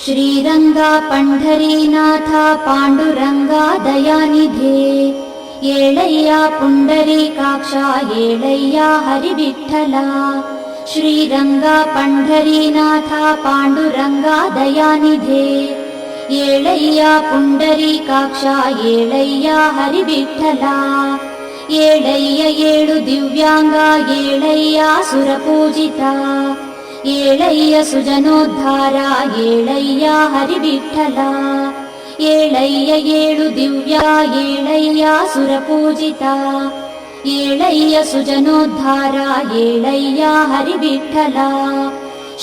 ಶ್ರೀರಂಗ ಪಂಢರೀನಾಥ ಪಾಂಡುರಂಗ ದಯಾನಿಧೇ, ಏಳಯ್ಯ ಪುಂಡರೀಕಾಕ್ಷ ಏಳಯ್ಯ ಹರಿವಿಠಲ. ಶ್ರೀರಂಗ ಪಂಢರೀನಾಥ ಪಾಂಡುರಂಗ ದಯಾನಿಧೇ, ಏಳಯ್ಯ ಪುಂಡರೀಕಾಕ್ಷ ಏಳಯ್ಯ ಹರಿವಿಠಲ. ಏಳಯ್ಯ ಏಳು ದಿವ್ಯಾಂಗ ಏಳಯ್ಯ ಸುರಪೂಜಿತ, ಏಳಯ್ಯ ಸುಜನೋದ್ಧಾರ ಏಳಯ್ಯ ಹರಿವಿಠಲ. ಏಳಯ್ಯ ಏಳು ದಿವ್ಯ ಏಳಯ್ಯ ಸುರಪೂಜಿತ, ಏಳಯ್ಯ ಸುಜನೋದ್ಧಾರ ಏಳಯ್ಯ ಹರಿವಿಠಲ.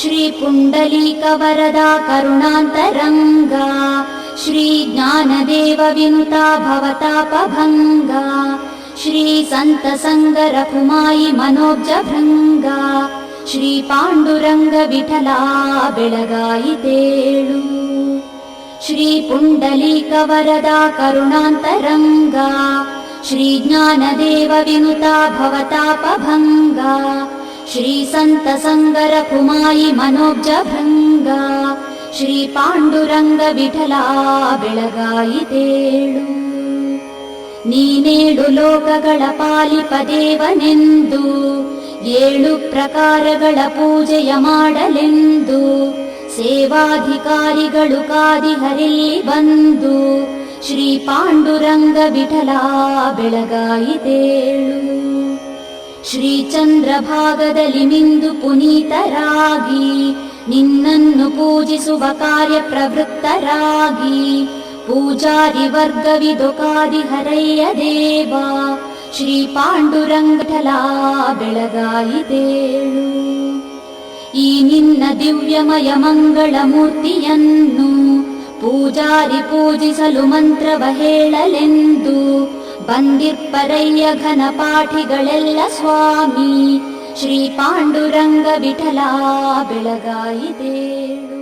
ಶ್ರೀ ಪುಂಡಲೀಕ ವರದ ಕರುಣಾಂತರಂಗ, ಶ್ರೀ ಜ್ಞಾನದೇವ ವಿನುತ ಭವತಾಪಭಂಗ. ಶ್ರೀ ಸಂತ ಸಂಗ ರಘುಮಾಯಿ ಮನೋಬ್ಜ ಭೃಂಗ, ಶ್ರೀ ಪಾಂಡುರಂಗ ವಿಠಲ ಬೆಳಗಾಯಿತೇಳು. ಶ್ರೀ ಪುಂಡಲೀಕ ವರದ ಕರುಣಾಂತರಂಗ, ಶ್ರೀ ಜ್ಞಾನದೇವ ವಿನುತ ಭವತಾಪಭಂಗ. ಶ್ರೀ ಸಂತ ಸಂಗ ರಘುಮಾಯಿ ಮನೋಬ್ಜ ಭೃಂಗ, ಶ್ರೀ ಪಾಂಡುರಂಗ ವಿಠಲ ಬೆಳಗಾಯಿತೇಳು. ನೀನೇಳು ಲೋಕಗಳ ಪಾಲಿಪ ದೇವನೆಂದು, ಏಳು ಪ್ರಕಾರಗಳ ಪೂಜೆಯ ಮಾಡಲೆಂದು. ಸೇವಾಧಿಕಾರಿಗಳು ಕಾದಿಹರಿಲ್ಲಿ ಬಂದು, ಶ್ರೀ ಪಾಂಡುರಂಗ ವಿಠಲ ಬೆಳಗಾಯಿತೇಳು. ಶ್ರೀ ಚಂದ್ರಭಾಗದಲ್ಲಿ ಮಿಂದು ಪುನೀತರಾಗಿ, ನಿನ್ನನ್ನು ಪೂಜಿಸುವ ಕಾರ್ಯ ಪ್ರವೃತ್ತರಾಗಿ. ಪೂಜಾರಿ ವರ್ಗವಿದು ಕಾದಿಹರಯ್ಯ ದೇವ, ಶ್ರೀ ಪಾಂಡುರಂಗ ವಿಠಲ ಬೆಳಗಾಯಿತೇಳು. ಈ ನಿನ್ನ ದಿವ್ಯಮಯ ಮಂಗಳ ಮೂರ್ತಿಯನ್ನು ಪೂಜಾರಿ ಪೂಜಿಸಲು ಮಂತ್ರವ ಹೇಳಲೆಂದು ಬಂದಿರ್ಪರಯ್ಯ ಘನ ಪಾಠಿಗಳೆಲ್ಲ ಸ್ವಾಮಿ. ಶ್ರೀ ಪಾಂಡುರಂಗ ವಿಠಲ ಬೆಳಗಾಯಿತೇಳು.